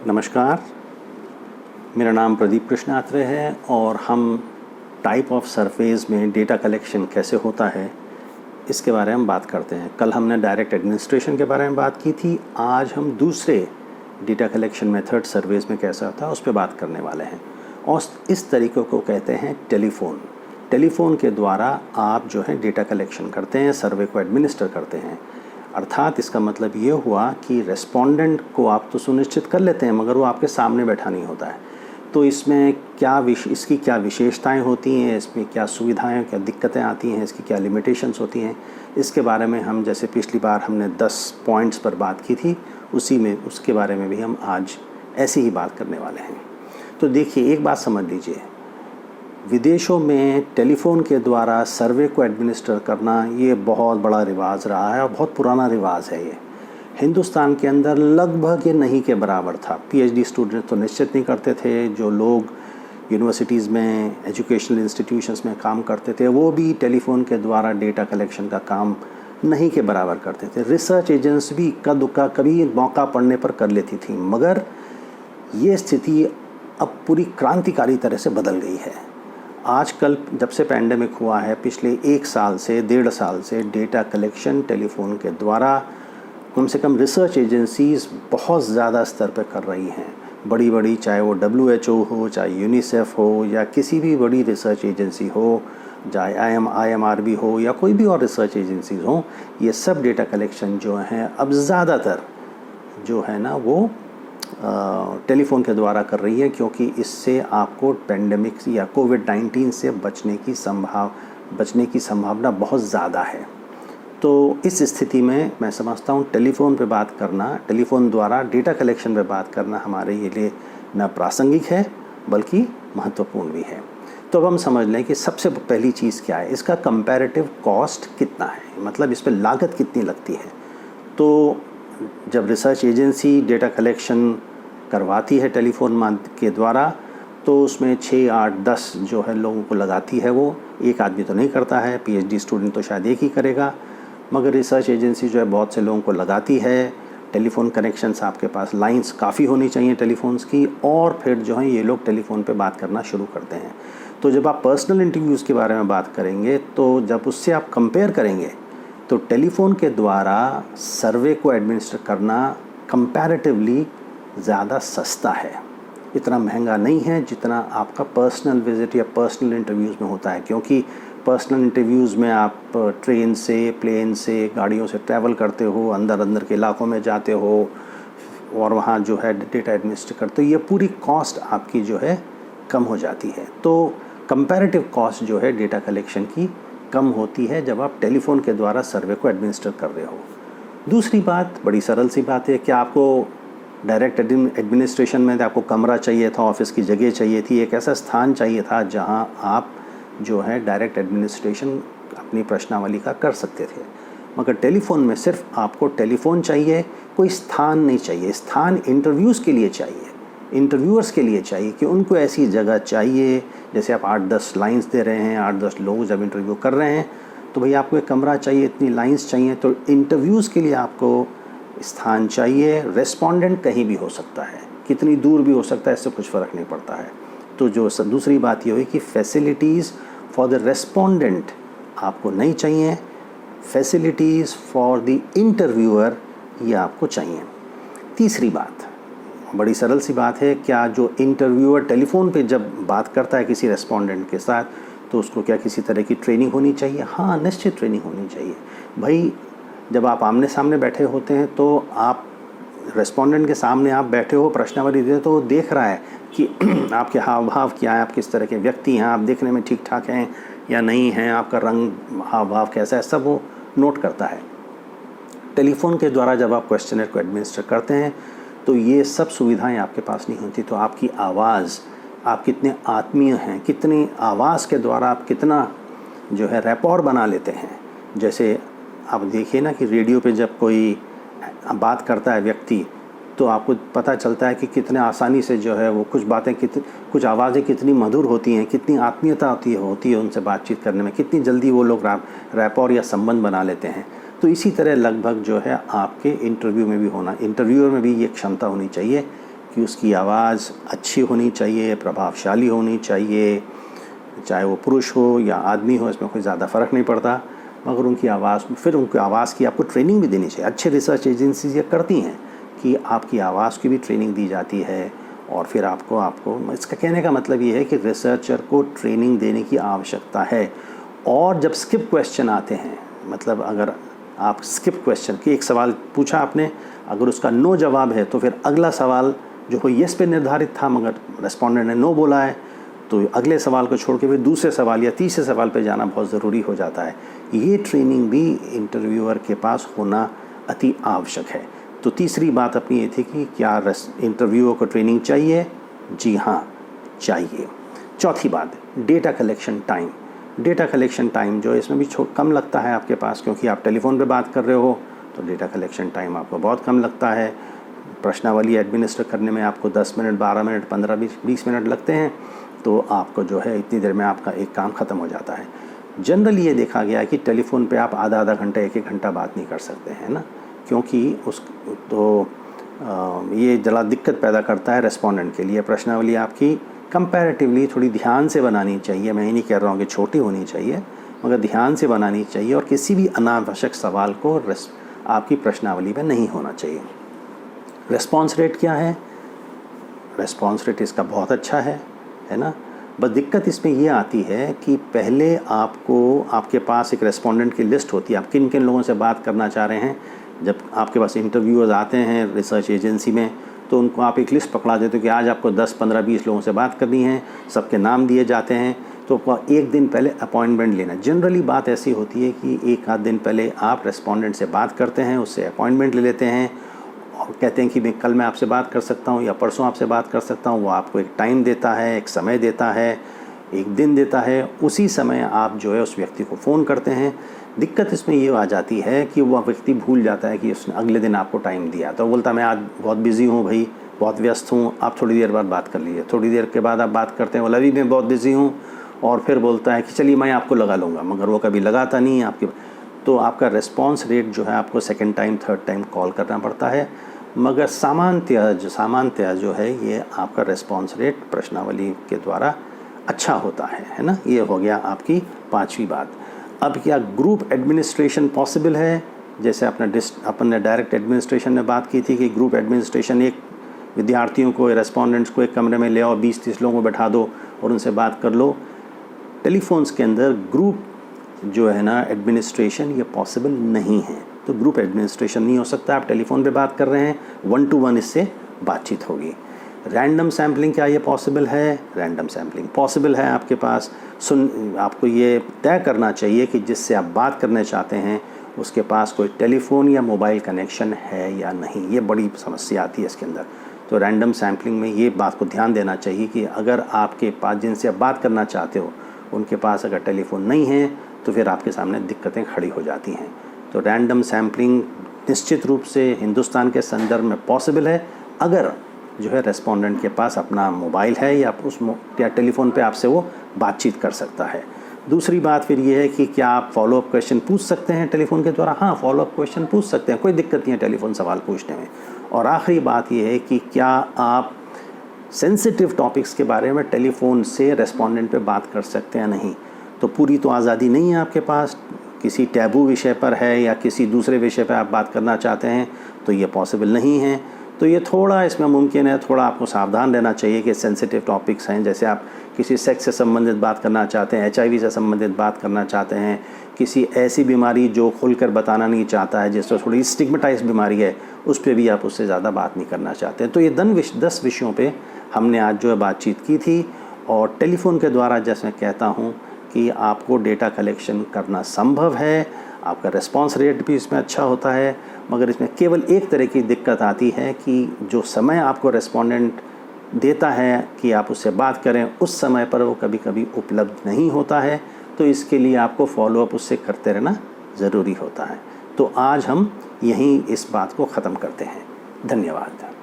नमस्कार, मेरा नाम प्रदीप कृष्णात्रे है और हम टाइप ऑफ सरफेस में डेटा कलेक्शन कैसे होता है इसके बारे में बात करते हैं। कल हमने डायरेक्ट एडमिनिस्ट्रेशन के बारे में बात की थी, आज हम दूसरे डेटा कलेक्शन मेथड सरफेस में कैसा होता है उस पर बात करने वाले हैं। और इस तरीक़े को कहते हैं टेलीफ़ोन। टेलीफ़ोन के द्वारा आप जो है डेटा कलेक्शन करते हैं, सर्वे को एडमिनिस्टर करते हैं। अर्थात इसका मतलब ये हुआ कि रेस्पोंडेंट को आप तो सुनिश्चित कर लेते हैं मगर वो आपके सामने बैठा नहीं होता है। तो इसमें इसकी क्या विशेषताएं होती हैं, इसमें क्या सुविधाएं, क्या दिक्कतें आती हैं, इसकी क्या लिमिटेशंस होती हैं, इसके बारे में हम जैसे पिछली बार हमने 10 पॉइंट्स पर बात की थी उसके बारे में भी हम आज ऐसी ही बात करने वाले हैं। तो देखिए, एक बात समझ लीजिए, विदेशों में टेलीफ़ोन के द्वारा सर्वे को एडमिनिस्टर करना ये बहुत बड़ा रिवाज रहा है और बहुत पुराना रिवाज है। ये हिंदुस्तान के अंदर लगभग ये नहीं के बराबर था। पीएचडी स्टूडेंट तो निश्चित नहीं करते थे। जो लोग यूनिवर्सिटीज़ में, एजुकेशनल इंस्टीट्यूशंस में काम करते थे वो भी टेलीफ़ोन के द्वारा डेटा कलेक्शन का काम नहीं के बराबर करते थे। रिसर्च एजेंट्स भी इक्का दुक्का कभी मौका पड़ने पर कर लेती थी, मगर ये स्थिति अब पूरी क्रांतिकारी तरह से बदल गई है। आजकल जब से पैंडेमिक हुआ है, पिछले 1 साल से 1.5 साल से डेटा कलेक्शन टेलीफ़ोन के द्वारा कम से कम रिसर्च एजेंसीज़ बहुत ज़्यादा स्तर पर कर रही हैं। बड़ी बड़ी, चाहे वो WHO हो, चाहे यूनिसेफ हो, या किसी भी बड़ी रिसर्च एजेंसी हो, चाहे IMRB हो या कोई भी और रिसर्च एजेंसीज़ हों, ये सब डेटा कलेक्शन जो हैं अब ज़्यादातर जो है ना वो टेलीफ़ोन के द्वारा कर रही है, क्योंकि इससे आपको पेंडेमिक या कोविड-19 से बचने की संभावना बहुत ज़्यादा है। तो इस स्थिति में मैं समझता हूँ टेलीफ़ोन पे बात करना, टेलीफ़ोन द्वारा डेटा कलेक्शन पे बात करना हमारे लिए न प्रासंगिक है बल्कि महत्वपूर्ण भी है। तो अब हम समझ लें कि सबसे पहली चीज़ क्या है, इसका कंपैरेटिव कॉस्ट कितना है, मतलब इस पर लागत कितनी लगती है। तो जब रिसर्च एजेंसी डेटा कलेक्शन करवाती है टेलीफ़ोन के द्वारा, तो उसमें 6, 8, 10 जो है लोगों को लगाती है। वो एक आदमी तो नहीं करता है, पीएचडी स्टूडेंट तो शायद एक ही करेगा, मगर रिसर्च एजेंसी जो है बहुत से लोगों को लगाती है। टेलीफ़ोन कनेक्शंस, आपके पास लाइंस काफ़ी होनी चाहिए टेलीफ़ोन्स की, और फिर जो है ये लोग टेलीफ़ोन पे बात करना शुरू करते हैं। तो जब आप पर्सनल इंटरव्यूज़ के बारे में बात करेंगे, तो जब उससे आप कंपेयर करेंगे तो टेलीफ़ोन के द्वारा सर्वे को एडमिनिस्टर करना कंपैरेटिवली ज़्यादा सस्ता है। इतना महंगा नहीं है जितना आपका पर्सनल विज़िट या पर्सनल इंटरव्यूज़ में होता है, क्योंकि पर्सनल इंटरव्यूज़ में आप ट्रेन से, प्लेन से, गाड़ियों से ट्रैवल करते हो, अंदर के इलाकों में जाते हो और वहाँ जो है डेटा एडमिनिस्टर करते हो। ये पूरी कॉस्ट आपकी जो है कम हो जाती है। तो कंपैरेटिव कॉस्ट जो है डेटा कलेक्शन की कम होती है जब आप टेलीफ़ोन के द्वारा सर्वे को एडमिनिस्टर कर रहे हो। दूसरी बात, बड़ी सरल सी बात है कि आपको डायरेक्ट एडमिनिस्ट्रेशन में आपको कमरा चाहिए था, ऑफिस की जगह चाहिए थी, एक ऐसा स्थान चाहिए था जहां आप जो है डायरेक्ट एडमिनिस्ट्रेशन अपनी प्रश्नावली का कर सकते थे। मगर टेलीफ़ोन में सिर्फ आपको टेलीफ़ोन चाहिए, कोई स्थान नहीं चाहिए। स्थान इंटरव्यूज़ के लिए चाहिए, इंटरव्यूअर्स के लिए चाहिए कि उनको ऐसी जगह चाहिए। जैसे आप 8-10 लाइंस दे रहे हैं, 8-10 लोग जब इंटरव्यू कर रहे हैं, तो भई आपको एक कमरा चाहिए, इतनी लाइंस चाहिए। तो इंटरव्यूज़ के लिए आपको स्थान चाहिए। रेस्पोंडेंट कहीं भी हो सकता है, कितनी दूर भी हो सकता है, इससे कुछ फ़र्क नहीं पड़ता है। तो जो दूसरी बात ये हुई कि फैसिलिटीज़ फॉर द रेस्पोंडेंट आपको नहीं चाहिए, फैसिलिटीज़ फॉर द इंटरव्यूअर ये आपको चाहिए। तीसरी बात बड़ी सरल सी बात है, क्या जो इंटरव्यूअर टेलीफ़ोन पे जब बात करता है किसी रेस्पोंडेंट के साथ, तो उसको क्या किसी तरह की ट्रेनिंग होनी चाहिए? हाँ, निश्चित ट्रेनिंग होनी चाहिए। भाई, जब आप आमने सामने बैठे होते हैं तो आप रेस्पोंडेंट के सामने आप बैठे हो, प्रश्नावली दे, तो वो देख रहा है कि आपके हाव भाव क्या है, आप किस तरह के व्यक्ति हैं, आप देखने में ठीक ठाक हैं या नहीं हैं, आपका रंग, हाव भाव कैसा है, सब वो नोट करता है। टेलीफ़ोन के द्वारा जब आप क्वेश्चनर को एडमिनिस्टर करते हैं तो ये सब सुविधाएं आपके पास नहीं होती। तो आपकी आवाज़, आप कितने आत्मीय हैं, कितनी आवाज़ के द्वारा आप कितना जो है रैपॉर बना लेते हैं। जैसे आप देखिए ना कि रेडियो पे जब कोई बात करता है व्यक्ति, तो आपको पता चलता है कि कितने आसानी से जो है वो कुछ आवाज़ें कितनी मधुर होती हैं, कितनी आत्मीयता होती है उनसे बातचीत करने में, कितनी जल्दी वो लोग रैपॉर या संबंध बना लेते हैं। तो इसी तरह लगभग जो है आपके इंटरव्यूअर में भी ये क्षमता होनी चाहिए कि उसकी आवाज़ अच्छी होनी चाहिए, प्रभावशाली होनी चाहिए, चाहे वो पुरुष हो या आदमी हो, इसमें कोई ज़्यादा फ़र्क नहीं पड़ता, मगर उनकी आवाज़ की आपको ट्रेनिंग भी देनी चाहिए। अच्छे रिसर्च एजेंसीज ये करती हैं कि आपकी आवाज़ की भी ट्रेनिंग दी जाती है, और फिर आपको इसका कहने का मतलब ये है कि रिसर्चर को ट्रेनिंग देने की आवश्यकता है। और जब स्किप क्वेश्चन आते हैं, मतलब अगर आप स्किप क्वेश्चन कि एक सवाल पूछा आपने, अगर उसका नो जवाब है तो फिर अगला सवाल जो हो येस पे निर्धारित था मगर रेस्पोंडेंट ने नो बोला है, तो अगले सवाल को छोड़ के फिर दूसरे सवाल या तीसरे सवाल पे जाना बहुत ज़रूरी हो जाता है। ये ट्रेनिंग भी इंटरव्यूअर के पास होना अति आवश्यक है। तो तीसरी बात अपनी ये थी कि क्या इंटरव्यूअर को ट्रेनिंग चाहिए? जी हाँ, चाहिए। चौथी बात, data collection time. Data collection time जो है इसमें भी कम लगता है आपके पास, क्योंकि आप टेलीफोन पे बात कर रहे हो तो डेटा कलेक्शन टाइम आपको बहुत कम लगता है। प्रश्नावली एडमिनिस्टर करने में आपको 10 मिनट, 12 मिनट, 15, 20 मिनट लगते हैं, तो आपको जो है इतनी देर में आपका एक काम ख़त्म हो जाता है। जनरली ये देखा गया है कि टेलीफोन पे आप आधा घंटा, एक घंटा बात नहीं कर सकते हैं ना, क्योंकि ये ज़रा दिक्कत पैदा करता है रेस्पोंडेंट के लिए। प्रश्नावली आपकी कंपैरेटिवली थोड़ी ध्यान से बनानी चाहिए। मैं ये नहीं कह रहा हूँ कि छोटी होनी चाहिए, मगर ध्यान से बनानी चाहिए, और किसी भी अनावश्यक सवाल को आपकी प्रश्नावली में नहीं होना चाहिए। रिस्पॉन्स रेट क्या है? रिस्पॉन्स रेट इसका बहुत अच्छा है ना। बस दिक्कत इसमें ये आती है कि पहले आपके पास एक रेस्पोंडेंट की लिस्ट होती है, आप किन किन लोगों से बात करना चाह रहे हैं। जब आपके पास इंटरव्यूअर्स आते हैं रिसर्च एजेंसी में, तो उनको आप एक लिस्ट पकड़ा देते हो कि आज आपको 10, 15, 20 लोगों से बात करनी है, सबके नाम दिए जाते हैं, तो एक दिन पहले अपॉइंटमेंट लेना। जनरली बात ऐसी होती है कि एक आध दिन पहले आप रेस्पोंडेंट से बात करते हैं, उससे अपॉइंटमेंट ले लेते हैं और कहते हैं कि कल मैं आपसे बात कर सकता हूँ या परसों आपसे बात कर सकता हूँ। वो आपको एक टाइम देता है, एक समय देता है, एक दिन देता है, उसी समय आप जो है उस व्यक्ति को फ़ोन करते हैं। दिक्कत इसमें ये आ जाती है कि वह व्यक्ति भूल जाता है कि उसने अगले दिन आपको टाइम दिया, तो बोलता मैं आज बहुत बिज़ी हूँ भाई, बहुत व्यस्त हूँ, आप थोड़ी देर बाद बात कर लीजिए। थोड़ी देर के बाद आप बात करते हैं, बोला अभी मैं बहुत बिज़ी हूँ, और फिर बोलता है कि चलिए मैं आपको लगा लूँगा, मगर वो कभी लगाता नहीं है आपके। तो आपका रिस्पॉन्स रेट जो है आपको second time, third time call करना पड़ता है, मगर सामान्यतः जो है ये आपका रिस्पॉन्स रेट प्रश्नावली के द्वारा अच्छा होता है ना। ये हो गया आपकी पांचवी बात। अब क्या ग्रुप एडमिनिस्ट्रेशन पॉसिबल है? जैसे अपन ने डायरेक्ट एडमिनिस्ट्रेशन में बात की थी कि ग्रुप एडमिनिस्ट्रेशन, एक विद्यार्थियों को, रेस्पोंडेंट्स को एक कमरे में ले आओ, 20-30 लोगों को बैठा दो और उनसे बात कर लो। टेलीफोन्स के अंदर ग्रुप जो है ना एडमिनिस्ट्रेशन, ये पॉसिबल नहीं है। तो ग्रुप एडमिनिस्ट्रेशन नहीं हो सकता। आप टेलीफोन पे बात कर रहे हैं, 1 to 1 इससे बातचीत होगी। रैंडम सैम्पलिंग क्या ये पॉसिबल है? रैंडम सैम्पलिंग पॉसिबल है आपके पास। आपको ये तय करना चाहिए कि जिससे आप बात करने चाहते हैं उसके पास कोई टेलीफोन या मोबाइल कनेक्शन है या नहीं। ये बड़ी समस्या आती है इसके अंदर। तो रैंडम सैम्पलिंग में ये बात को ध्यान देना चाहिए कि अगर आपके पास जिनसे आप बात करना चाहते हो उनके पास अगर टेलीफोन नहीं है तो फिर आपके सामने दिक्कतें खड़ी हो जाती हैं। तो रैंडम सैम्पलिंग निश्चित रूप से हिंदुस्तान के संदर्भ में पॉसिबल है अगर जो है रेस्पोंडेंट के पास अपना मोबाइल है या या टेलीफोन पे आपसे वो बातचीत कर सकता है। दूसरी बात फिर ये है कि क्या आप फॉलोअप क्वेश्चन पूछ सकते हैं टेलीफोन के द्वारा? हाँ, फॉलोअप क्वेश्चन पूछ सकते हैं, कोई दिक्कत नहीं है टेलीफोन सवाल पूछने में। और आखिरी बात ये है कि क्या आप सेंसिटिव टॉपिक्स के बारे में टेलीफोन से रेस्पोंडेंट पे बात कर सकते हैं? नहीं। तो पूरी तो आज़ादी नहीं है आपके पास। किसी टैबू विषय पर है या किसी दूसरे विषय पर आप बात करना चाहते हैं तो ये पॉसिबल नहीं है। तो ये थोड़ा इसमें मुमकिन है, थोड़ा आपको सावधान रहना चाहिए कि सेंसिटिव टॉपिक्स हैं। जैसे आप किसी सेक्स से संबंधित बात करना चाहते हैं, HIV से संबंधित बात करना चाहते हैं, किसी ऐसी बीमारी जो खुलकर बताना नहीं चाहता है, जिससे थोड़ी स्टिग्मेटाइज बीमारी है, उस पर भी आप उससे ज़्यादा बात नहीं करना चाहते हैं। तो ये 10 विषयों पे हमने आज जो है बातचीत की थी। और टेलीफोन के द्वारा जैसे मैं कहता हूँ कि आपको डेटा कलेक्शन करना संभव है, आपका रिस्पॉन्स रेट भी इसमें अच्छा होता है, मगर इसमें केवल एक तरह की दिक्कत आती है कि जो समय आपको रेस्पोंडेंट देता है कि आप उससे बात करें, उस समय पर वो कभी कभी उपलब्ध नहीं होता है। तो इसके लिए आपको फॉलोअप उससे करते रहना ज़रूरी होता है। तो आज हम यहीं इस बात को ख़त्म करते हैं। धन्यवाद।